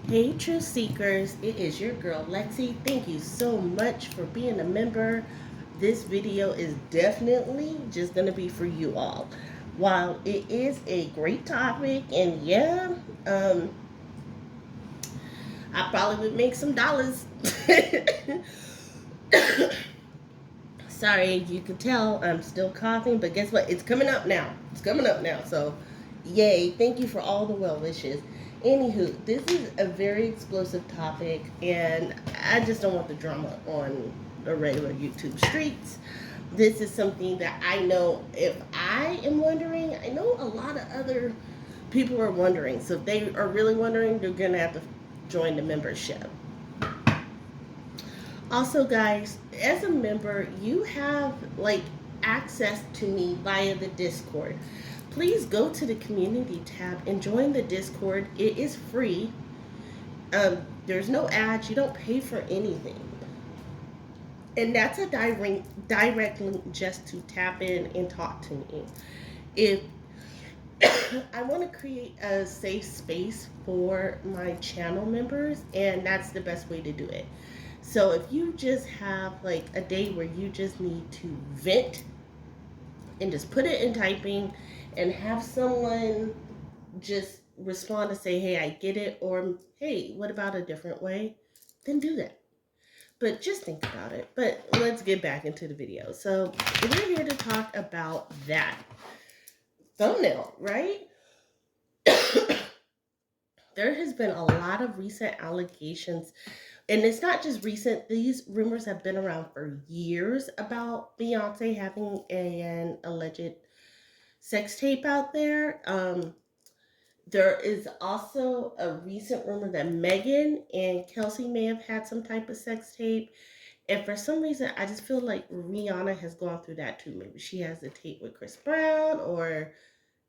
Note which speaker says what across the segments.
Speaker 1: Hey, Truth Seekers, it is your girl Lexi. Thank you so much for being a member. This video is definitely just going to be for you all. While it is a great topic, and yeah, I probably would make some dollars. Sorry, you can tell I'm still coughing, but guess what? It's coming up now. It's coming up now. So, yay. Thank you for all the well wishes. Anywho, this is a very explosive topic, and I just don't want the drama on the regular YouTube streets. This is something that I know if I am wondering, I know a lot of other people are wondering. So, if they are really wondering, they're going to have to join the membership. Also, guys, as a member, you have like access to me via the Discord. Please go to the community tab and join the Discord. It is free. There's no ads. You don't pay for anything, and that's a direct link just to tap in and talk to me. If I want to create a safe space for my channel members, and that's the best way to do it. So if you just have like a day where you just need to vent and just put it in typing and have someone just respond to say, hey, I get it, or hey, what about a different way? Then do that. But just think about it. But let's get back into the video. So we're here to talk about that thumbnail, right? There has been a lot of recent allegations, and it's not just recent. These rumors have been around for years about Beyonce having an alleged sex tape out there. There is also a recent rumor that Megan and Kelsey may have had some type of sex tape. And for some reason, I just feel like Rihanna has gone through that too. Maybe she has a tape with Chris Brown, or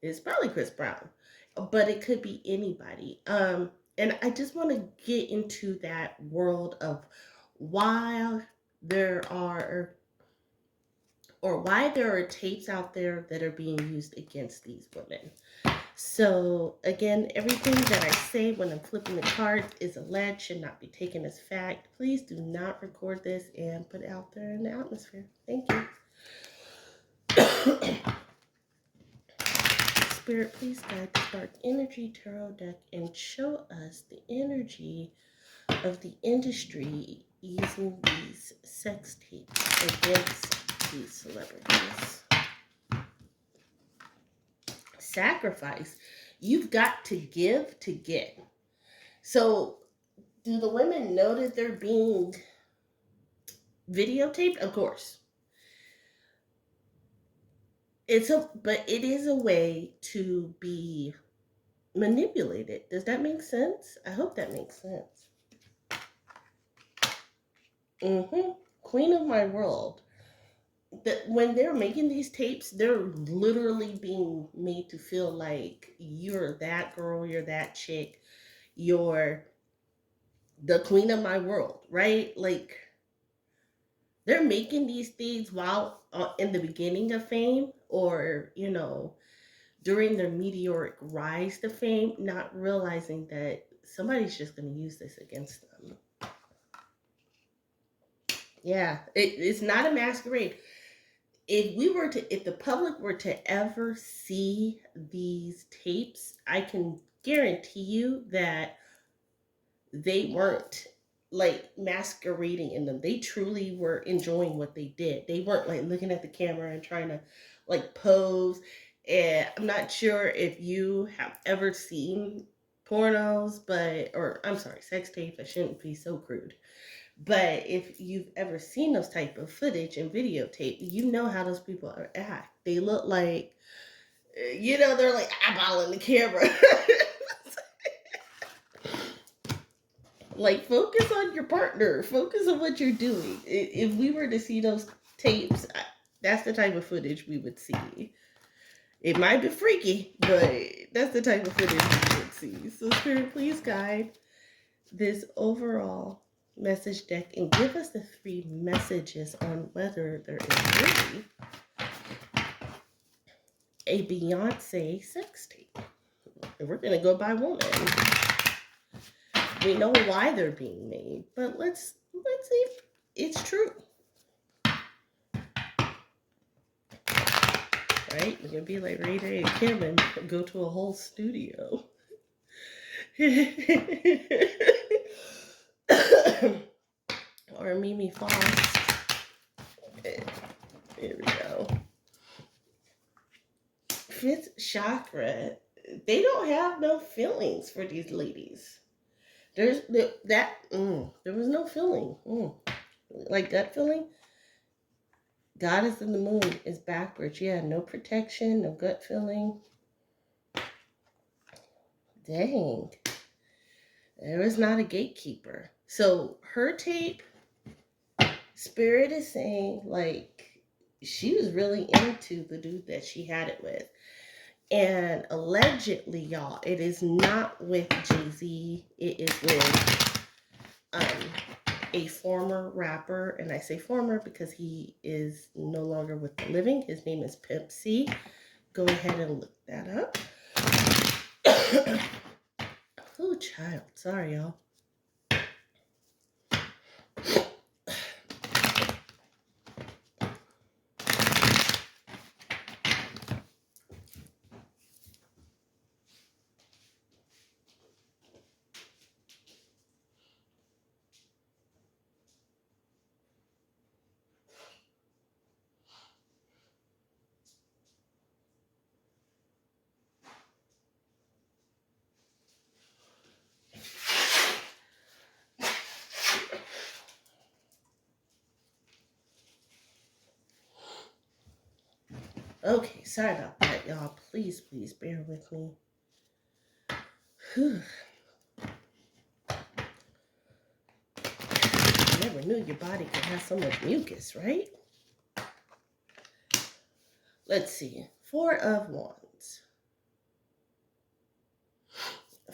Speaker 1: it's probably Chris Brown, but it could be anybody. And I just want to get into that world of why there are why there are tapes out there that are being used against these women. So again, everything that I say when I'm flipping the cards is alleged, should not be taken as fact. Please do not record this and put it out there in the atmosphere. Thank you. Spirit, please guide the Dark Energy Tarot deck and show us the energy of the industry using these sex tapes against these celebrities. Sacrifice. You've got to give to get. So, do the women know that they're being videotaped? Of course. But it is a way to be manipulated. Does that make sense? I hope that makes sense. Queen of my world. That when they're making these tapes, they're literally being made to feel like you're that girl, you're that chick, you're the queen of my world, right? Like they're making these things while in the beginning of fame, or during their meteoric rise to fame, not realizing that somebody's just going to use this against them. Yeah, it's not a masquerade. If the public were to ever see these tapes, I can guarantee you that they weren't like masquerading in them. They truly were enjoying what they did. They weren't like looking at the camera and trying to like pose. And I'm not sure if you have ever seen pornos, or I'm sorry, sex tapes. I shouldn't be so crude. But if you've ever seen those type of footage and videotape, you know how those people act. They look like, they're like eyeballing the camera. Like, focus on your partner. Focus on what you're doing. If we were to see those tapes, that's the type of footage we would see. It might be freaky, but that's the type of footage we would see. So, Spirit, please guide this overall message deck and give us the 3 messages on whether there is really a Beyonce sex tape. And we're going to go by woman. We know why they're being made, but let's see if it's true. Right? You're gonna be like Ray J and Kim and go to a whole studio. Or Mimi Foss. Here we go. Fifth chakra. They don't have no feelings for these ladies. There was no feeling. Like gut feeling. Goddess in the moon is backwards. Yeah, no protection, no gut feeling. Dang. There was not a gatekeeper. So her tape, Spirit is saying, like, she was really into the dude that she had it with. And allegedly, y'all, it is not with Jay-Z. It is with a former rapper. And I say former because he is no longer with the living. His name is Pimp C. Go ahead and look that up. Oh, child. Sorry, y'all. Okay, sorry about that, y'all. Please, please bear with me. Whew. I never knew your body could have so much mucus, right? Let's see. Four of Wands.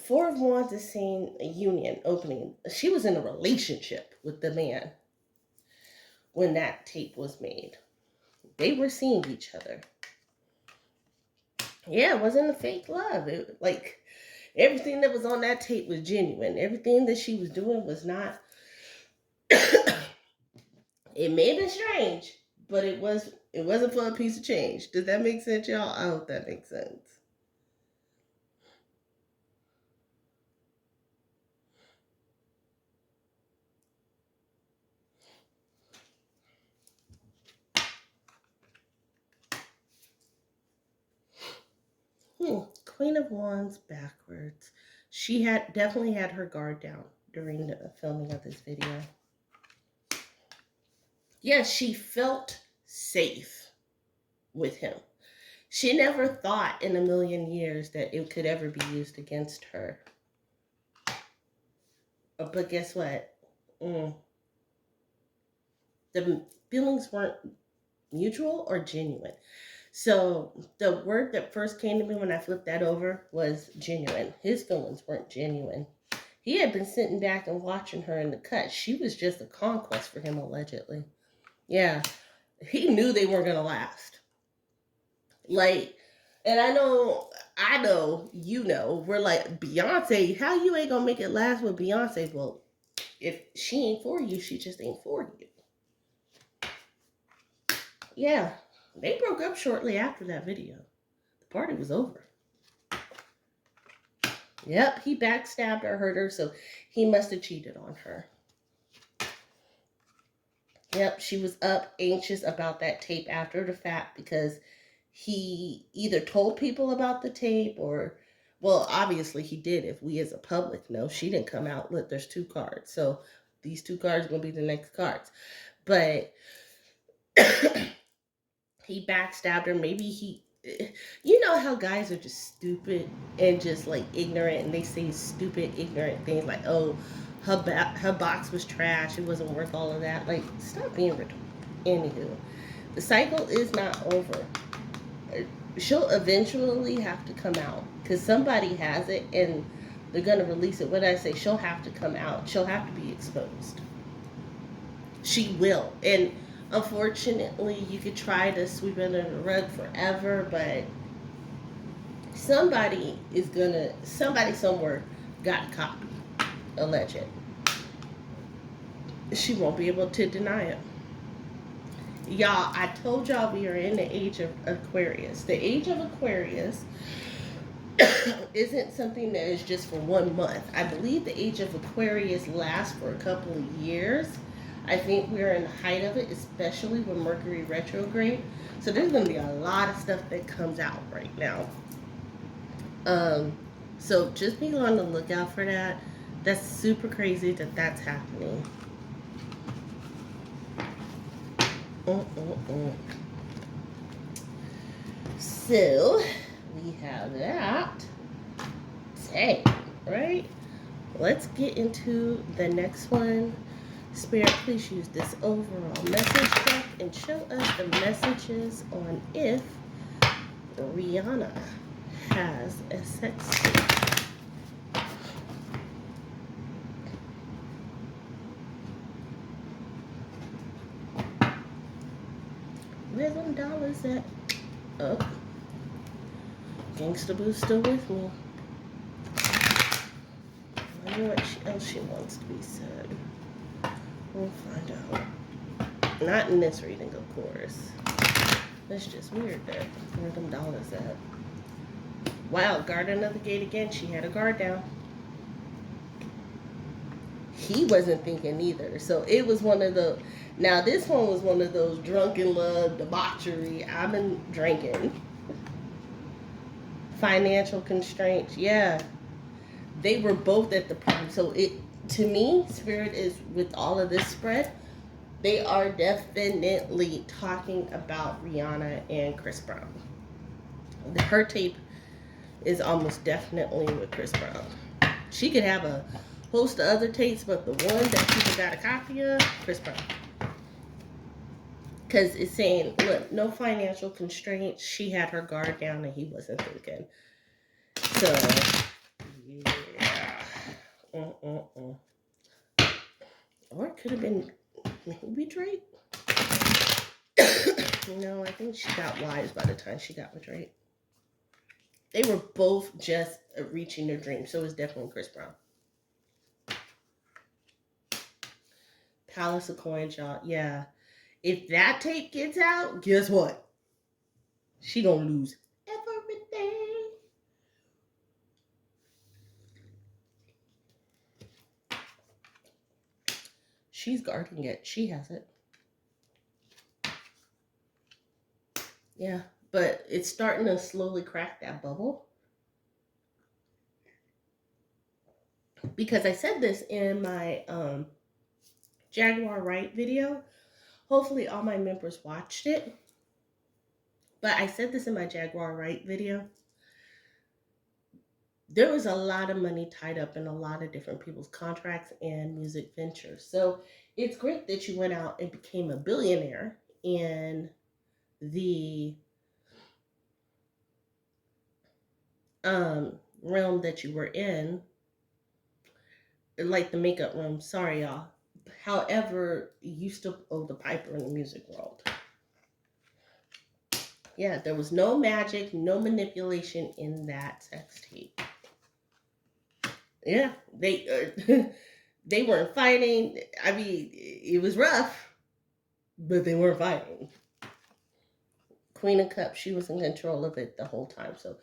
Speaker 1: Four of Wands is saying a union opening. She was in a relationship with the man when that tape was made. They were seeing each other. Yeah, it wasn't a fake love. It, like, everything that was on that tape was genuine. Everything that she was doing was not. It may have been strange, but it wasn't for a piece of change. Does that make sense, y'all? I hope that makes sense. Queen of Wands backwards. She had definitely had her guard down during the filming of this video. Yes, she felt safe with him. She never thought in a million years that it could ever be used against her. But guess what? The feelings weren't mutual or genuine. So the word that first came to me when I flipped that over was genuine. His feelings weren't genuine. He had been sitting back and watching her in the cut. She was just a conquest for him, allegedly. Yeah, he knew they weren't going to last. Like, and I know, you know, we're like, Beyonce, how you ain't going to make it last with Beyonce? Well, if she ain't for you, she just ain't for you. Yeah, they broke up shortly after that video. The party was over. Yep, he backstabbed her, hurt her, so he must have cheated on her. Yep, she was up anxious about that tape after the fact because he either told people about the tape or, well, obviously he did. If we as a public know, she didn't come out. Look, there's 2 cards. So these 2 cards are going to be the next cards. But he backstabbed her. Maybe he, you know how guys are just stupid and just like ignorant, and they say stupid, ignorant things like, oh, her box was trash. It wasn't worth all of that. Like, stop being retarded. Anywho, the cycle is not over. She'll eventually have to come out because somebody has it and they're going to release it. What did I say? She'll have to come out. She'll have to be exposed. She will. And unfortunately, you could try to sweep it under the rug forever, but somebody somewhere got a copy. alleged. She won't be able to deny it. Y'all, I told y'all we are in the age of Aquarius. The age of Aquarius isn't something that is just for 1 month. I believe the age of Aquarius lasts for a couple of years. I think we're in the height of it, especially with Mercury retrograde. So there's going to be a lot of stuff that comes out right now. So just be on the lookout for that. That's super crazy that that's happening. So we have that. Dang, right? Let's get into the next one. Spirit, please use this overall message deck and show us the messages on if Rihanna has a sex tape. Where them dollars at? Oh. Gangsta Boo's still with me. I wonder what else she wants to be said. We'll find out. Not in this reading, of course. That's just weird that where them dollars at. Wow, guard another gate again. She had a guard down. He wasn't thinking either. So it was one of the... Now this one was one of those drunken love, debauchery. I've been drinking. Financial constraints. Yeah. They were both at the prime. So it, to me, Spirit is with all of this spread, they are definitely talking about Rihanna and Chris Brown. Her tape is almost definitely with Chris Brown. She could have a host of other tapes, but the one that people got a copy of, Chris Brown. Because it's saying, look, no financial constraints. She had her guard down and he wasn't thinking. So, yeah. Or it could have been maybe Drake. No, I think she got wise by the time she got with Drake. They were both just reaching their dreams. So it was definitely Chris Brown. Palace of Coins, y'all. Yeah. If that tape gets out, guess what? She gonna lose everything. She's guarding it. She has it. Yeah. But it's starting to slowly crack that bubble. Because I said this in my Jaguar Wright video. Hopefully all my members watched it. But I said this in my Jaguar Wright video. There was a lot of money tied up in a lot of different people's contracts and music ventures. So it's great that you went out and became a billionaire in the realm that you were in, like the makeup room. Sorry, y'all. However, you still owe the piper in the music world. Yeah, there was no magic, no manipulation in that sex tape. Yeah, they weren't fighting. I mean, it was rough, but they weren't fighting. Queen of Cups, she was in control of it the whole time. So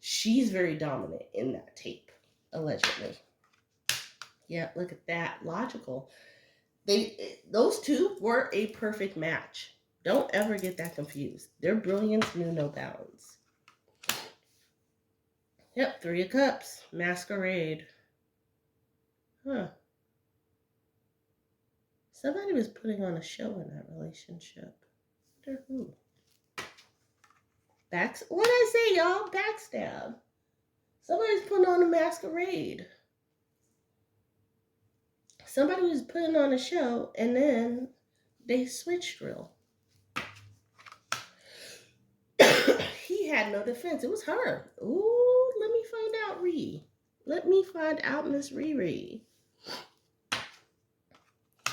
Speaker 1: she's very dominant in that tape, allegedly. Yeah, look at that. Logical. Those two were a perfect match. Don't ever get that confused. Their brilliance knew no bounds. Yep, Three of Cups. Masquerade. Huh. Somebody was putting on a show in that relationship. I wonder who. What did I say, y'all? Backstab. Somebody's putting on a masquerade. Somebody was putting on a show, and then they switched real. He had no defense. It was her. Ooh, let me find out, Ree. Let me find out, Miss Riri.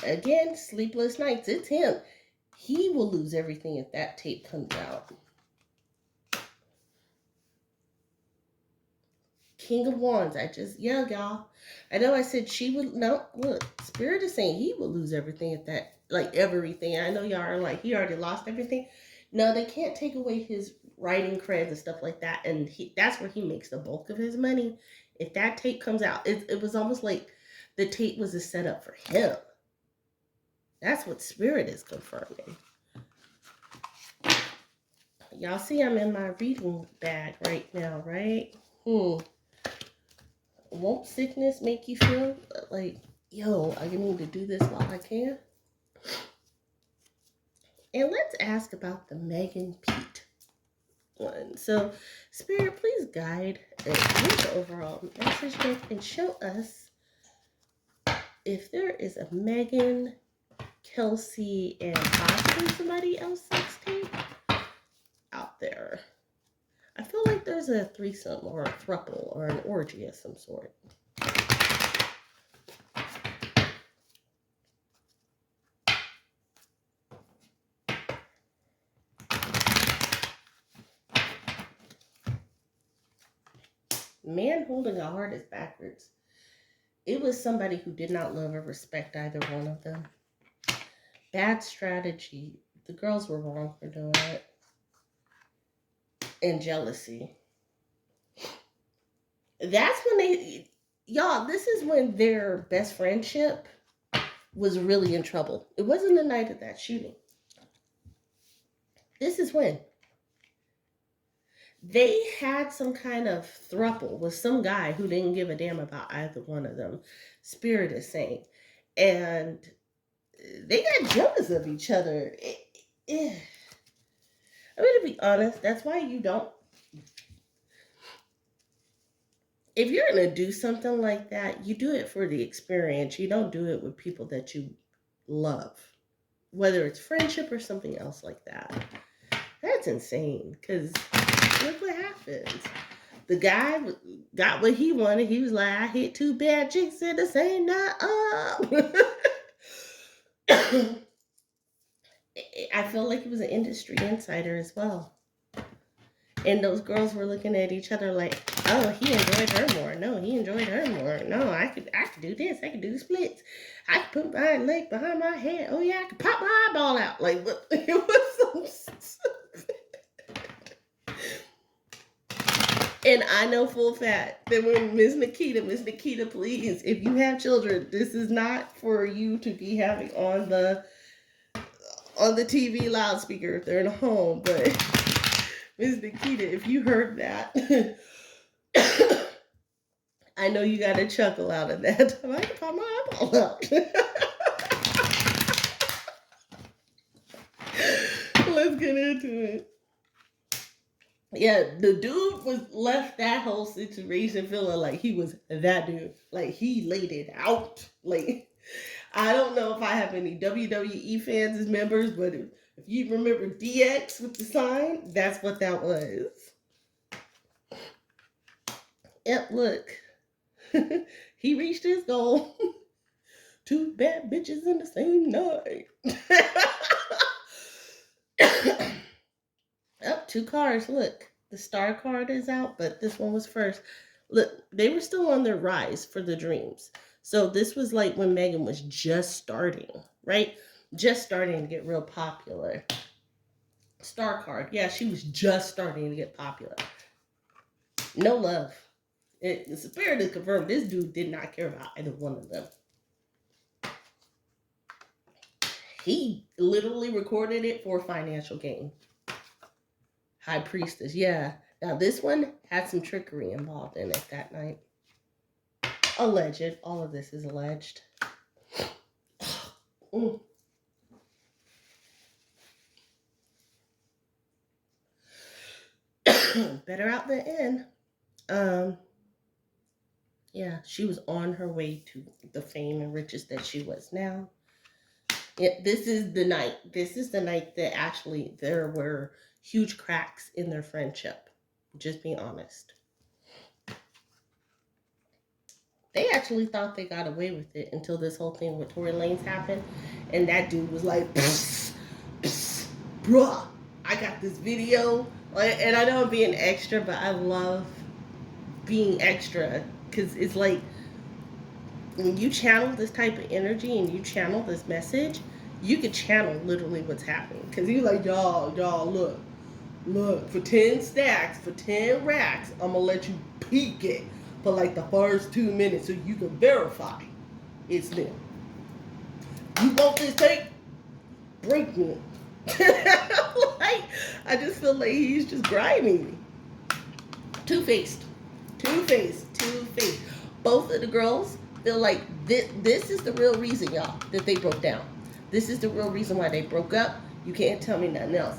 Speaker 1: Again, sleepless nights. It's him. He will lose everything if that tape comes out. King of Wands. Yeah, y'all. I know I said she would, no, look, Spirit is saying he would lose everything at that, like everything. I know y'all are like, he already lost everything. No, they can't take away his writing creds and stuff like that. And that's where he makes the bulk of his money. If that tape comes out, it was almost like the tape was a setup for him. That's what Spirit is confirming. Y'all see I'm in my reading bag right now, right? Won't sickness make you feel like, yo, I need to do this while I can? And let's ask about the Megan Pete one. So, Spirit, please guide and give the overall message deck and show us if there is a Megan, Kelsey, and possibly somebody else sex tape out there. I feel like there's a threesome or a throuple or an orgy of some sort. Man holding a heart is backwards. It was somebody who did not love or respect either one of them. Bad strategy. The girls were wrong for doing it. And jealousy. That's when y'all, this is when their best friendship was really in trouble. It wasn't the night of that shooting. This is when they had some kind of throuple with some guy who didn't give a damn about either one of them. Spirit is saying. And they got jealous of each other. I'm going to be honest. That's why you don't. If you're going to do something like that, you do it for the experience. You don't do it with people that you love. Whether it's friendship or something else like that. That's insane. Because look what happens. The guy got what he wanted. He was like, I hit 2 bad chicks in the same night. I feel like he was an industry insider as well. And those girls were looking at each other like, oh, he enjoyed her more. No, he enjoyed her more. No, I could do this. I could do the splits. I could put my leg behind my head. Oh yeah, I could pop my eyeball out. Like, what? It was so stupid. And I know full fact that when Miss Nikita, please, if you have children, this is not for you to be having on the TV loudspeaker if they're in a home. But Miss Nikita, if you heard that, I know you got a chuckle out of that. I can pop my eyeball out. Let's get into it. Yeah, the dude was left that whole situation feeling like he was that dude. Like, he laid it out. Like, I don't know if I have any WWE fans as members, but if you remember DX with the sign, that's what that was. Yep, look. He reached his goal. 2 bad bitches in the same night. Oh, 2 cards. Look, the star card is out, but this one was first. Look, they were still on their rise for the dreams. So this was like when Megan was just starting, right? Just starting to get real popular. Star card. Yeah, she was just starting to get popular. No love. The Spirit is confirmed. This dude did not care about either one of them. He literally recorded it for financial gain. High Priestess, yeah. Now this one had some trickery involved in it that night. Alleged. All of this is alleged. Better out than in. Yeah, she was on her way to the fame and riches that she was now. This is the night. This is the night that actually there were huge cracks in their friendship. Just being honest. They actually thought they got away with it until this whole thing with Tory Lanez happened. And that dude was like, psst, psst, bruh, I got this video. And I know I'm being extra, but I love being extra, because it's like when you channel this type of energy and you channel this message, you could channel literally what's happening. Because you're like, y'all, look, for 10 stacks, for 10 racks, I'm gonna let you peek it for like the first 2 minutes so you can verify it's them. You want this tape? Break me. Like, I just feel like he's just grinding me. Two-faced. Two-faced. Two-faced. Both of the girls feel like this is the real reason, y'all, that they broke down. This is the real reason why they broke up. You can't tell me nothing else.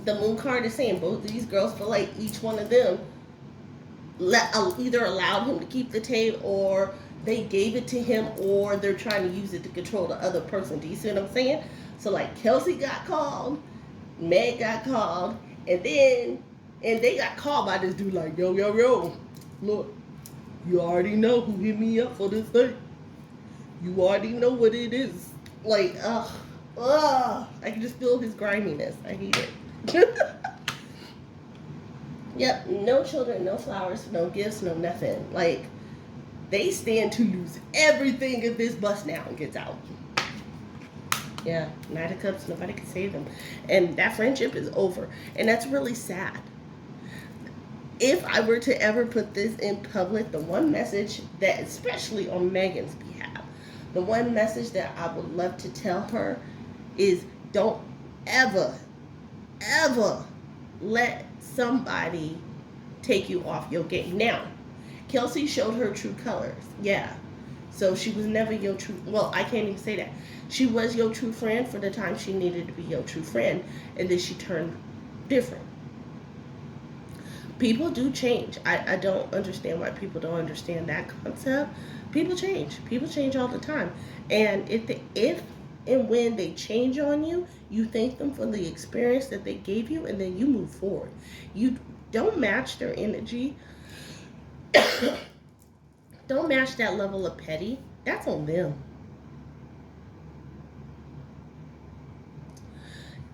Speaker 1: The moon card is saying both of these girls feel like each one of them either allowed him to keep the tape, or they gave it to him, or they're trying to use it to control the other person. Do you see what I'm saying? So like Kelsey got called, Meg got called, and they got called by this dude like, yo, look, you already know who hit me up for this thing. You already know what it is. Like, I can just feel his griminess. I hate it. Yep, no children, no flowers, no gifts, no nothing. Like, they stand to lose everything if this bust down gets out. Yeah, Knight of Cups, nobody can save them. And that friendship is over. And that's really sad. If I were to ever put this in public, the one message that, especially on Megan's behalf, the one message that I would love to tell her is don't ever, ever let somebody take you off your game. Now, Kelsey showed her true colors. Yeah. So she was never your true, well, I can't even say that. She was your true friend for the time she needed to be your true friend, and then she turned different. People do change. I don't understand why people don't understand that concept. People change. People change all the time. And if and when they change on you, you thank them for the experience that they gave you, and then you move forward. You don't match their energy. Don't match that level of petty. That's on them.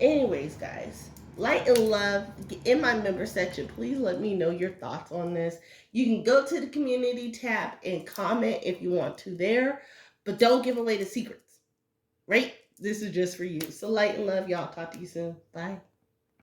Speaker 1: Anyways, guys, light and love. In my member section, please let me know your thoughts on this. You can go to the community tab and comment if you want to there, but don't give away the secrets, right? This is just for you. So light and love, y'all. Talk to you soon. Bye.